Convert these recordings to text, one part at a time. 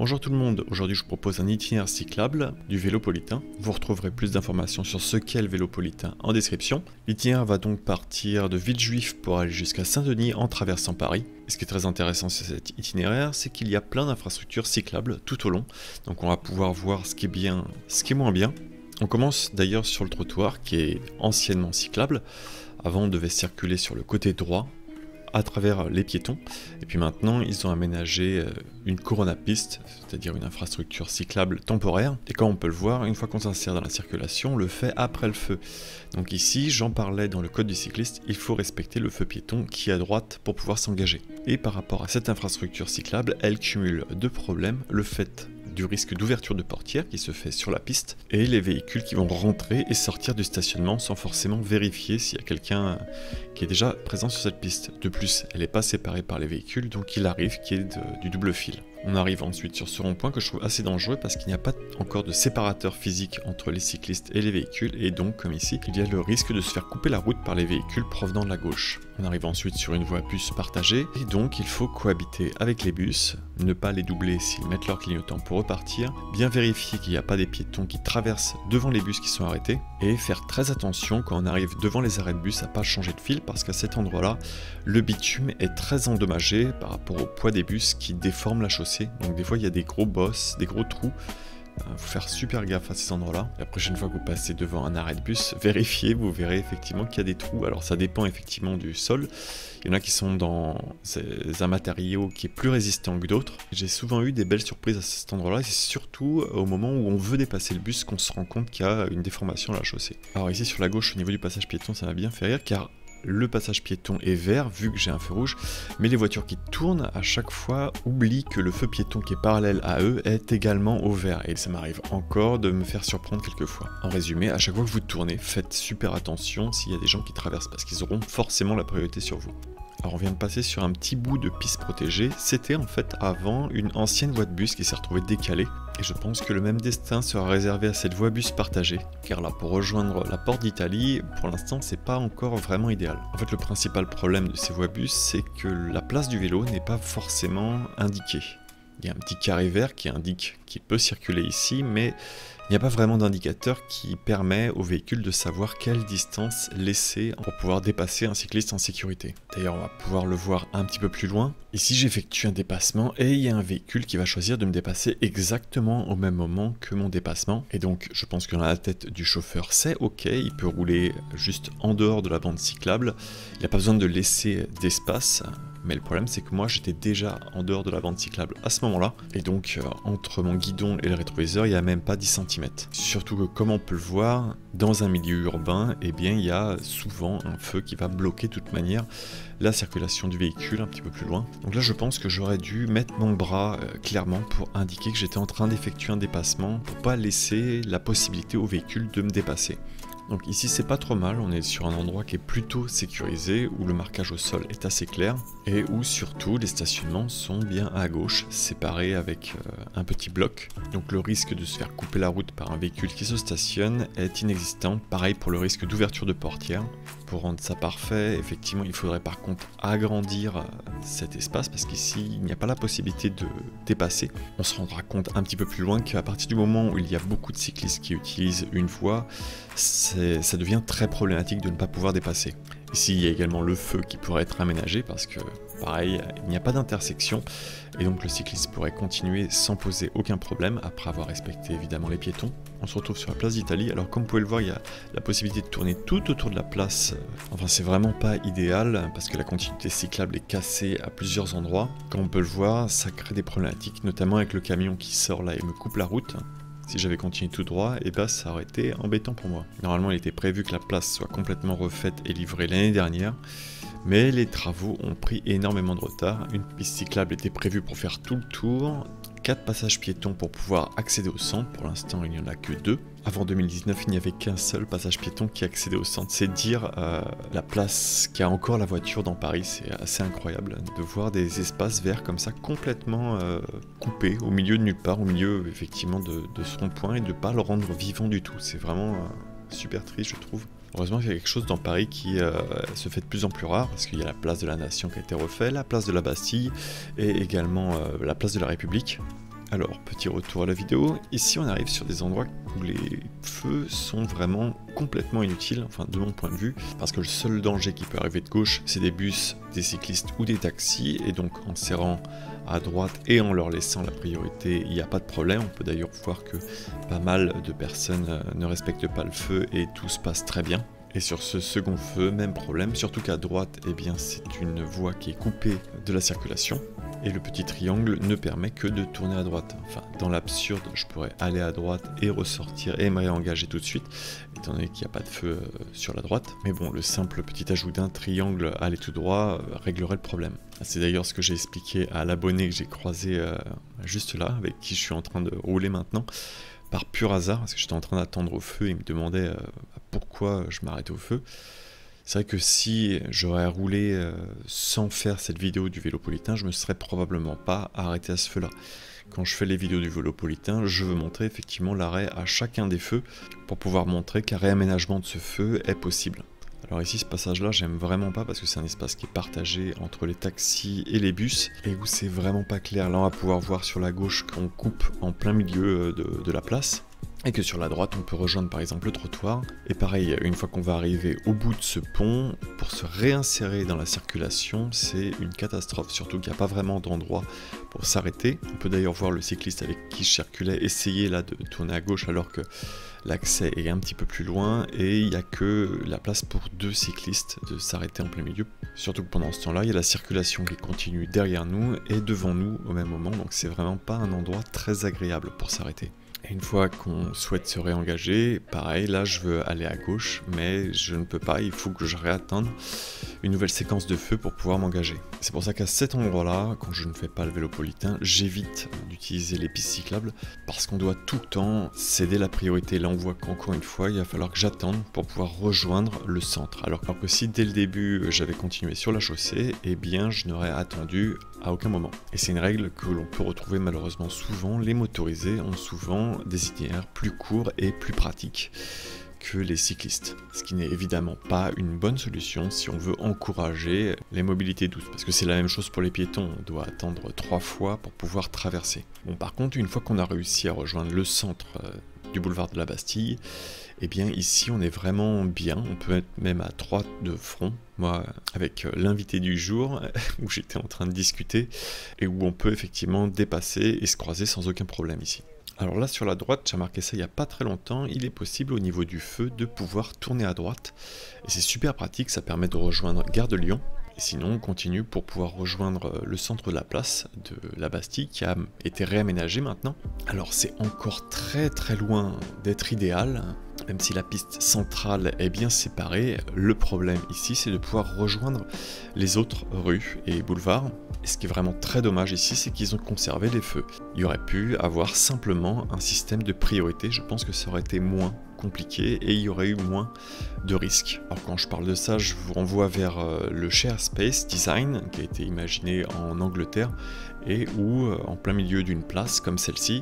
Bonjour tout le monde, aujourd'hui je vous propose un itinéraire cyclable du Vélopolitain. Vous retrouverez plus d'informations sur ce qu'est le Vélopolitain en description. L'itinéraire va donc partir de Villejuif pour aller jusqu'à Saint-Denis en traversant Paris. Et ce qui est très intéressant sur cet itinéraire, c'est qu'il y a plein d'infrastructures cyclables tout au long. Donc on va pouvoir voir ce qui est bien, ce qui est moins bien. On commence d'ailleurs sur le trottoir qui est anciennement cyclable. Avant on devait circuler sur le côté droit, à travers les piétons, et puis maintenant ils ont aménagé une couronne à piste, c'est-à-dire une infrastructure cyclable temporaire, et comme on peut le voir, une fois qu'on s'insère dans la circulation, on le fait après le feu. Donc ici, j'en parlais dans le code du cycliste, il faut respecter le feu piéton qui est à droite pour pouvoir s'engager. Et par rapport à cette infrastructure cyclable, elle cumule deux problèmes, le fait du risque d'ouverture de portière qui se fait sur la piste, et les véhicules qui vont rentrer et sortir du stationnement sans forcément vérifier s'il y a quelqu'un qui est déjà présent sur cette piste. De plus, elle n'est pas séparée par les véhicules, donc il arrive qu'il y ait du double fil. On arrive ensuite sur ce rond-point que je trouve assez dangereux parce qu'il n'y a pas encore de séparateur physique entre les cyclistes et les véhicules, et donc, comme ici, il y a le risque de se faire couper la route par les véhicules provenant de la gauche. On arrive ensuite sur une voie bus partagée, et donc il faut cohabiter avec les bus, ne pas les doubler s'ils mettent leur clignotant pour repartir, bien vérifier qu'il n'y a pas des piétons qui traversent devant les bus qui sont arrêtés, et faire très attention quand on arrive devant les arrêts de bus à pas changer de fil parce qu'à cet endroit-là, le bitume est très endommagé par rapport au poids des bus qui déforment la chaussée. Donc des fois il y a des gros bosses, des gros trous. Faut faire super gaffe à ces endroits-là. La prochaine fois que vous passez devant un arrêt de bus, vérifiez, vous verrez effectivement qu'il y a des trous. Alors ça dépend effectivement du sol. Il y en a qui sont dans un matériau qui est plus résistant que d'autres. J'ai souvent eu des belles surprises à cet endroit-là, et c'est surtout au moment où on veut dépasser le bus qu'on se rend compte qu'il y a une déformation à la chaussée. Alors ici sur la gauche, au niveau du passage piéton, ça m'a bien fait rire car le passage piéton est vert vu que j'ai un feu rouge, mais les voitures qui tournent à chaque fois oublient que le feu piéton qui est parallèle à eux est également au vert, et ça m'arrive encore de me faire surprendre quelquefois. En résumé, à chaque fois que vous tournez, faites super attention s'il y a des gens qui traversent parce qu'ils auront forcément la priorité sur vous. Alors on vient de passer sur un petit bout de piste protégée, c'était en fait avant une ancienne voie de bus qui s'est retrouvée décalée, et je pense que le même destin sera réservé à cette voie bus partagée, car là pour rejoindre la porte d'Italie, pour l'instant c'est pas encore vraiment idéal. En fait le principal problème de ces voies bus, c'est que la place du vélo n'est pas forcément indiquée. Il y a un petit carré vert qui indique qu'il peut circuler ici, mais il n'y a pas vraiment d'indicateur qui permet au véhicule de savoir quelle distance laisser pour pouvoir dépasser un cycliste en sécurité. D'ailleurs, on va pouvoir le voir un petit peu plus loin. Ici, j'effectue un dépassement et il y a un véhicule qui va choisir de me dépasser exactement au même moment que mon dépassement. Et donc, je pense que dans la tête du chauffeur, c'est ok, il peut rouler juste en dehors de la bande cyclable. Il n'a pas besoin de laisser d'espace. Mais le problème c'est que moi j'étais déjà en dehors de la bande cyclable à ce moment-là, et donc entre mon guidon et le rétroviseur il n'y a même pas 10 cm. Surtout que comme on peut le voir, dans un milieu urbain, eh bien il y a souvent un feu qui va bloquer de toute manière la circulation du véhicule un petit peu plus loin. Donc là je pense que j'aurais dû mettre mon bras clairement pour indiquer que j'étais en train d'effectuer un dépassement, pour pas laisser la possibilité au véhicule de me dépasser. Donc ici c'est pas trop mal, on est sur un endroit qui est plutôt sécurisé, où le marquage au sol est assez clair, et où surtout les stationnements sont bien à gauche, séparés avec un petit bloc. Donc le risque de se faire couper la route par un véhicule qui se stationne est inexistant, pareil pour le risque d'ouverture de portière. Pour rendre ça parfait, effectivement il faudrait par contre agrandir cet espace, parce qu'ici il n'y a pas la possibilité de dépasser. On se rendra compte un petit peu plus loin qu'à partir du moment où il y a beaucoup de cyclistes qui utilisent une voie, ça devient très problématique de ne pas pouvoir dépasser. Ici, il y a également le feu qui pourrait être aménagé parce que, pareil, il n'y a pas d'intersection et donc le cycliste pourrait continuer sans poser aucun problème après avoir respecté évidemment les piétons. On se retrouve sur la place d'Italie. Alors comme vous pouvez le voir, il y a la possibilité de tourner tout autour de la place. Enfin, c'est vraiment pas idéal parce que la continuité cyclable est cassée à plusieurs endroits. Comme on peut le voir, ça crée des problématiques, notamment avec le camion qui sort là et me coupe la route. Si j'avais continué tout droit, et bah ça aurait été embêtant pour moi. Normalement, il était prévu que la place soit complètement refaite et livrée l'année dernière, mais les travaux ont pris énormément de retard. Une piste cyclable était prévue pour faire tout le tour, 4 passages piétons pour pouvoir accéder au centre. Pour l'instant, il n'y en a que 2. Avant 2019, il n'y avait qu'un seul passage piéton qui accédait au centre. C'est dire la place qu'a encore la voiture dans Paris. C'est assez incroyable de voir des espaces verts comme ça complètement coupés au milieu de nulle part, au milieu effectivement de ce rond-point, et de ne pas le rendre vivant du tout. C'est vraiment super triste, je trouve. Heureusement qu'il y a quelque chose dans Paris qui se fait de plus en plus rare, parce qu'il y a la place de la Nation qui a été refaite, la place de la Bastille et également la place de la République. Alors, petit retour à la vidéo, ici on arrive sur des endroits où les feux sont vraiment complètement inutiles, enfin de mon point de vue, parce que le seul danger qui peut arriver de gauche, c'est des bus, des cyclistes ou des taxis, et donc en serrant à droite et en leur laissant la priorité, il n'y a pas de problème. On peut d'ailleurs voir que pas mal de personnes ne respectent pas le feu et tout se passe très bien. Et sur ce second feu, même problème, surtout qu'à droite, eh bien, c'est une voie qui est coupée de la circulation. Et le petit triangle ne permet que de tourner à droite. Enfin, dans l'absurde, je pourrais aller à droite et ressortir et me réengager tout de suite, étant donné qu'il n'y a pas de feu sur la droite. Mais bon, le simple petit ajout d'un triangle aller tout droit réglerait le problème. C'est d'ailleurs ce que j'ai expliqué à l'abonné que j'ai croisé juste là, avec qui je suis en train de rouler maintenant. Par pur hasard, parce que j'étais en train d'attendre au feu, il me demandait pourquoi je m'arrêtais au feu. C'est vrai que si j'aurais roulé sans faire cette vidéo du Vélopolitain, je me serais probablement pas arrêté à ce feu-là. Quand je fais les vidéos du Vélopolitain, je veux montrer effectivement l'arrêt à chacun des feux pour pouvoir montrer qu'un réaménagement de ce feu est possible. Alors ici, ce passage-là, j'aime vraiment pas parce que c'est un espace qui est partagé entre les taxis et les bus et où c'est vraiment pas clair. Là, on va pouvoir voir sur la gauche qu'on coupe en plein milieu de la place et que sur la droite, on peut rejoindre par exemple le trottoir. Et pareil, une fois qu'on va arriver au bout de ce pont, pour se réinsérer dans la circulation, c'est une catastrophe. Surtout qu'il n'y a pas vraiment d'endroit pour s'arrêter. On peut d'ailleurs voir le cycliste avec qui je circulais essayer là de tourner à gauche alors que l'accès est un petit peu plus loin et il n'y a que la place pour 2 cyclistes de s'arrêter en plein milieu. Surtout que pendant ce temps-là, il y a la circulation qui continue derrière nous et devant nous au même moment, donc c'est vraiment pas un endroit très agréable pour s'arrêter. Et une fois qu'on souhaite se réengager, pareil, là je veux aller à gauche, mais je ne peux pas, il faut que je réattende une nouvelle séquence de feu pour pouvoir m'engager. C'est pour ça qu'à cet endroit-là, quand je ne fais pas le Vélopolitain, j'évite d'utiliser les pistes cyclables, parce qu'on doit tout le temps céder la priorité. Là on voit qu'encore une fois, il va falloir que j'attende pour pouvoir rejoindre le centre. Alors que si dès le début j'avais continué sur la chaussée, eh bien je n'aurais attendu à aucun moment. Et c'est une règle que l'on peut retrouver malheureusement souvent. Les motorisés ont souvent des itinéraires plus courts et plus pratiques que les cyclistes. Ce qui n'est évidemment pas une bonne solution si on veut encourager les mobilités douces. Parce que c'est la même chose pour les piétons, on doit attendre 3 fois pour pouvoir traverser. Bon, par contre, une fois qu'on a réussi à rejoindre le centre du boulevard de la Bastille, et bien ici on est vraiment bien, on peut être même à 3 de front. Moi, avec l'invité du jour, où j'étais en train de discuter, et où on peut effectivement dépasser et se croiser sans aucun problème ici. Alors là sur la droite, j'ai remarqué ça il n'y a pas très longtemps, il est possible au niveau du feu de pouvoir tourner à droite. Et c'est super pratique, ça permet de rejoindre Gare de Lyon. Et sinon on continue pour pouvoir rejoindre le centre de la place de la Bastille qui a été réaménagé maintenant. Alors c'est encore très loin d'être idéal, même si la piste centrale est bien séparée. Le problème ici c'est de pouvoir rejoindre les autres rues et boulevards. Et ce qui est vraiment très dommage ici, c'est qu'ils ont conservé les feux. Il y aurait pu avoir simplement un système de priorité, je pense que ça aurait été moins compliqué et il y aurait eu moins de risques. Alors quand je parle de ça, je vous renvoie vers le Share Space Design qui a été imaginé en Angleterre et où, en plein milieu d'une place comme celle-ci,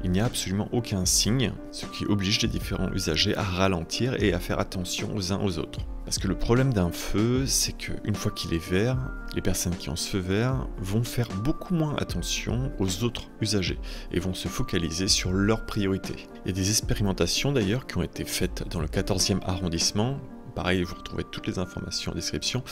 il n'y a absolument aucun signe, ce qui oblige les différents usagers à ralentir et à faire attention aux uns aux autres. Parce que le problème d'un feu, c'est qu'une fois qu'il est vert, les personnes qui ont ce feu vert vont faire beaucoup moins attention aux autres usagers et vont se focaliser sur leurs priorités. Il y a des expérimentations d'ailleurs qui ont été faites dans le 14e arrondissement, pareil vous retrouvez toutes les informations en description,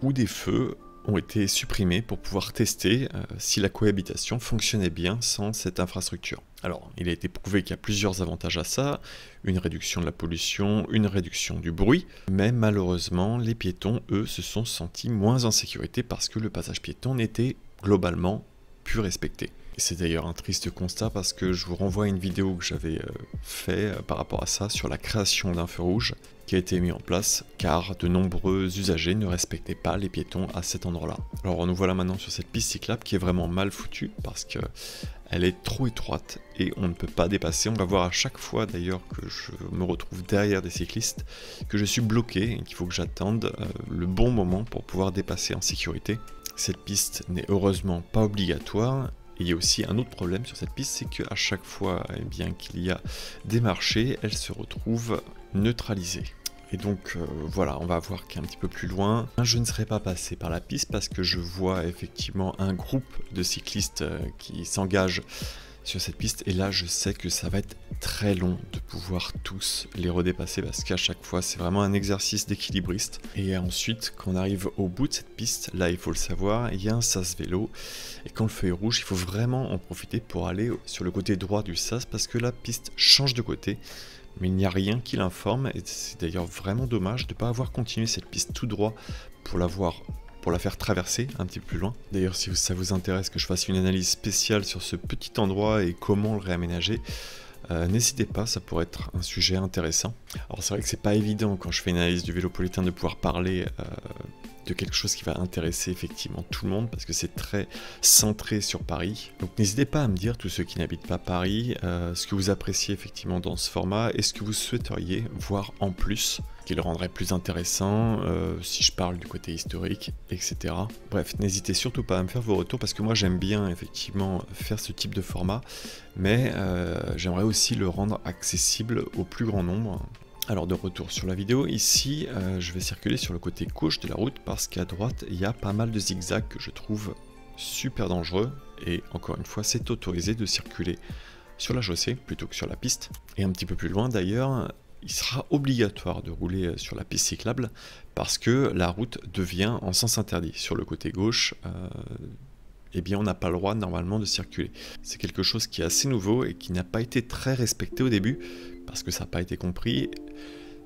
où des feux ont été supprimés pour pouvoir tester si la cohabitation fonctionnait bien sans cette infrastructure. Alors, il a été prouvé qu'il y a plusieurs avantages à ça, une réduction de la pollution, une réduction du bruit, mais malheureusement, les piétons, eux, se sont sentis moins en sécurité parce que le passage piéton n'était globalement plus respecté. C'est d'ailleurs un triste constat parce que je vous renvoie à une vidéo que j'avais fait par rapport à ça sur la création d'un feu rouge qui a été mis en place car de nombreux usagers ne respectaient pas les piétons à cet endroit-là. Alors nous voilà maintenant sur cette piste cyclable qui est vraiment mal foutue parce que elle est trop étroite et on ne peut pas dépasser. On va voir à chaque fois d'ailleurs que je me retrouve derrière des cyclistes que je suis bloqué et qu'il faut que j'attende le bon moment pour pouvoir dépasser en sécurité. Cette piste n'est heureusement pas obligatoire. Et il y a aussi un autre problème sur cette piste, c'est qu'à chaque fois bien qu'il y a des marchés, elle se retrouve neutralisée. Et donc voilà, on va voir qu'un petit peu plus loin, je ne serai pas passé par la piste parce que je vois effectivement un groupe de cyclistes qui s'engagent sur cette piste. Et là, je sais que ça va être très long de pouvoir tous les redépasser parce qu'à chaque fois, c'est vraiment un exercice d'équilibriste. Et ensuite, quand on arrive au bout de cette piste, là, il faut le savoir, il y a un sas vélo. Et quand le feu est rouge, il faut vraiment en profiter pour aller sur le côté droit du sas parce que la piste change de côté. Mais il n'y a rien qui l'informe et c'est d'ailleurs vraiment dommage de ne pas avoir continué cette piste tout droit pour la faire traverser un petit peu plus loin. D'ailleurs, si ça vous intéresse que je fasse une analyse spéciale sur ce petit endroit et comment le réaménager, n'hésitez pas, ça pourrait être un sujet intéressant. Alors c'est vrai que c'est pas évident quand je fais une analyse du Vélopolitain de pouvoir parler de quelque chose qui va intéresser effectivement tout le monde parce que c'est très centré sur Paris. Donc n'hésitez pas à me dire, tous ceux qui n'habitent pas Paris, ce que vous appréciez effectivement dans ce format et ce que vous souhaiteriez voir en plus, qui le rendrait plus intéressant, si je parle du côté historique, etc. Bref, n'hésitez surtout pas à me faire vos retours parce que moi j'aime bien effectivement faire ce type de format, mais j'aimerais aussi le rendre accessible au plus grand nombre. Alors de retour sur la vidéo, ici je vais circuler sur le côté gauche de la route parce qu'à droite il y a pas mal de zigzags que je trouve super dangereux et encore une fois c'est autorisé de circuler sur la chaussée plutôt que sur la piste. Et un petit peu plus loin d'ailleurs, il sera obligatoire de rouler sur la piste cyclable parce que la route devient en sens interdit. Sur le côté gauche, eh bien on n'a pas le droit normalement de circuler. C'est quelque chose qui est assez nouveau et qui n'a pas été très respecté au début parce que ça n'a pas été compris.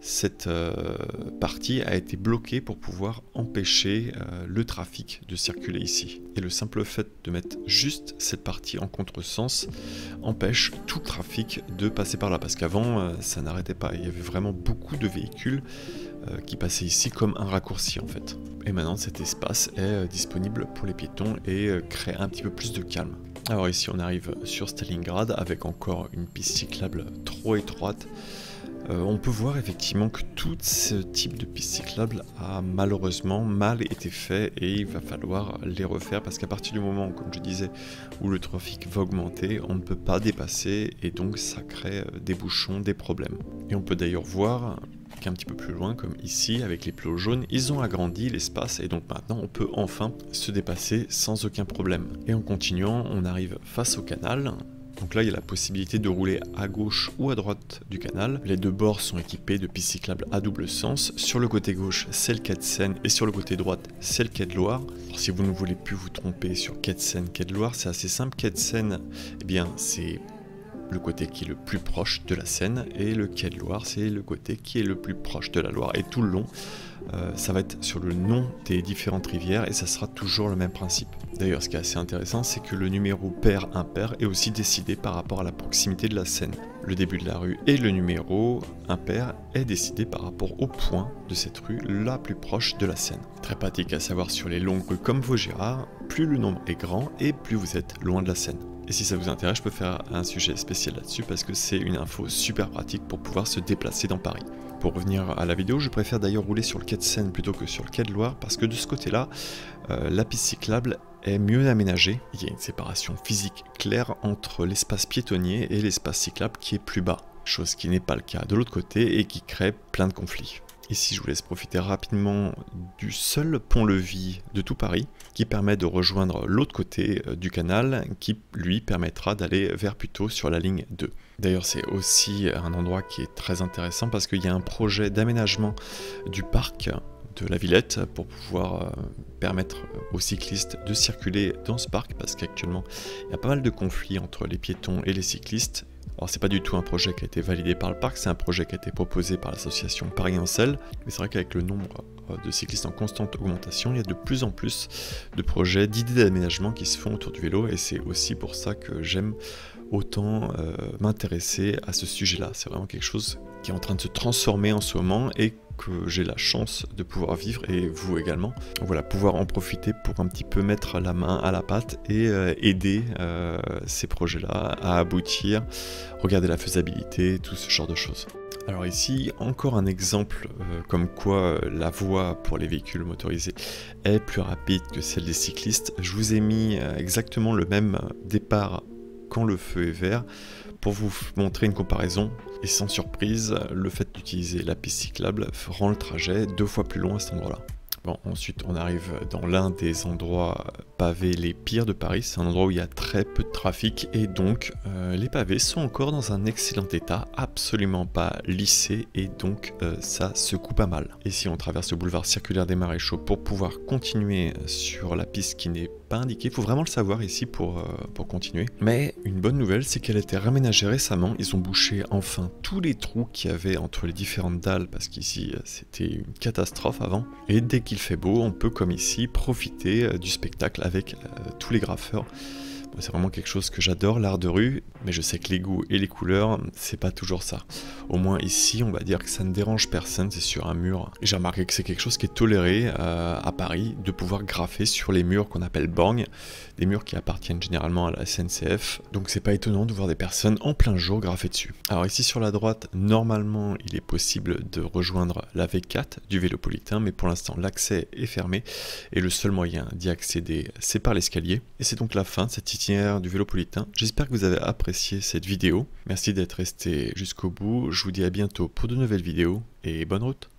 Cette partie a été bloquée pour pouvoir empêcher le trafic de circuler ici. Et le simple fait de mettre juste cette partie en contresens empêche tout le trafic de passer par là. Parce qu'avant, ça n'arrêtait pas. Il y avait vraiment beaucoup de véhicules qui passaient ici comme un raccourci en fait. Et maintenant, cet espace est disponible pour les piétons et crée un petit peu plus de calme. Alors ici, on arrive sur Stalingrad avec encore une piste cyclable trop étroite. On peut voir effectivement que tout ce type de piste cyclable a malheureusement mal été fait et il va falloir les refaire parce qu'à partir du moment, comme je disais, où le trafic va augmenter, on ne peut pas dépasser et donc ça crée des bouchons, des problèmes. Et on peut d'ailleurs voir qu'un petit peu plus loin, comme ici avec les plots jaunes, ils ont agrandi l'espace et donc maintenant on peut enfin se dépasser sans aucun problème. Et en continuant, on arrive face au canal. Donc là, il y a la possibilité de rouler à gauche ou à droite du canal. Les deux bords sont équipés de pistes cyclables à double sens. Sur le côté gauche, c'est le quai de Seine et sur le côté droite, c'est le quai de Loire. Alors, si vous ne voulez plus vous tromper sur quai de Seine, quai de Loire, c'est assez simple. Quai de Seine, eh bien, c'est le côté qui est le plus proche de la Seine et le quai de Loire, c'est le côté qui est le plus proche de la Loire. Et tout le long, ça va être sur le nom des différentes rivières et ça sera toujours le même principe. D'ailleurs, ce qui est assez intéressant, c'est que le numéro pair-impair est aussi décidé par rapport à la proximité de la Seine. Le début de la rue et le numéro impair est décidé par rapport au point de cette rue la plus proche de la Seine. Très pratique à savoir sur les longues rues comme Vaugirard, plus le nombre est grand et plus vous êtes loin de la Seine. Et si ça vous intéresse, je peux faire un sujet spécial là-dessus parce que c'est une info super pratique pour pouvoir se déplacer dans Paris. Pour revenir à la vidéo, je préfère d'ailleurs rouler sur le quai de Seine plutôt que sur le quai de Loire parce que de ce côté-là, la piste cyclable est mieux aménagée. Il y a une séparation physique claire entre l'espace piétonnier et l'espace cyclable qui est plus bas, chose qui n'est pas le cas de l'autre côté et qui crée plein de conflits. Ici, je vous laisse profiter rapidement du seul pont-levis de tout Paris qui permet de rejoindre l'autre côté du canal qui, lui, permettra d'aller vers Puteaux sur la ligne 2. D'ailleurs, c'est aussi un endroit qui est très intéressant parce qu'il y a un projet d'aménagement du parc de la Villette pour pouvoir permettre aux cyclistes de circuler dans ce parc parce qu'actuellement, il y a pas mal de conflits entre les piétons et les cyclistes. Alors c'est pas du tout un projet qui a été validé par le parc, c'est un projet qui a été proposé par l'association Paris en Selle, mais c'est vrai qu'avec le nombre de cyclistes en constante augmentation, il y a de plus en plus de projets, d'idées d'aménagement qui se font autour du vélo et c'est aussi pour ça que j'aime autant m'intéresser à ce sujet-là. C'est vraiment quelque chose qui est en train de se transformer en ce moment et que j'ai la chance de pouvoir vivre et vous également. Donc voilà, pouvoir en profiter pour un petit peu mettre la main à la pâte et aider ces projets-là à aboutir, regarder la faisabilité, tout ce genre de choses. Alors ici, encore un exemple comme quoi la voie pour les véhicules motorisés est plus rapide que celle des cyclistes. Je vous ai mis exactement le même départ quand le feu est vert pour vous montrer une comparaison. Et sans surprise, le fait d'utiliser la piste cyclable rend le trajet 2 fois plus long à cet endroit-là. Bon, ensuite on arrive dans l'un des endroits pavés les pires de Paris, c'est un endroit où il y a très peu de trafic et donc les pavés sont encore dans un excellent état, absolument pas lissés et donc ça secoue pas mal. Et si on traverse le boulevard circulaire des Maréchaux pour pouvoir continuer sur la piste qui n'est pas indiquée, il faut vraiment le savoir ici pour continuer. Mais une bonne nouvelle, c'est qu'elle a été réaménagée récemment, ils ont bouché enfin tous les trous qu'il y avait entre les différentes dalles parce qu'ici c'était une catastrophe avant. Et dès qu'il fait beau, on peut comme ici profiter du spectacle avec tous les graffeurs. C'est vraiment quelque chose que j'adore, l'art de rue, mais je sais que les goûts et les couleurs, c'est pas toujours ça. Au moins ici, on va dire que ça ne dérange personne, c'est sur un mur. Et j'ai remarqué que c'est quelque chose qui est toléré à Paris, de pouvoir graffer sur les murs qu'on appelle borgnes, des murs qui appartiennent généralement à la SNCF. Donc c'est pas étonnant de voir des personnes en plein jour graffer dessus. Alors ici sur la droite, normalement, il est possible de rejoindre la V4 du Vélopolitain, mais pour l'instant, l'accès est fermé et le seul moyen d'y accéder, c'est par l'escalier. Et c'est donc la fin de cette itinéraire du Vélopolitain. J'espère que vous avez apprécié cette vidéo. Merci d'être resté jusqu'au bout. Je vous dis à bientôt pour de nouvelles vidéos et bonne route.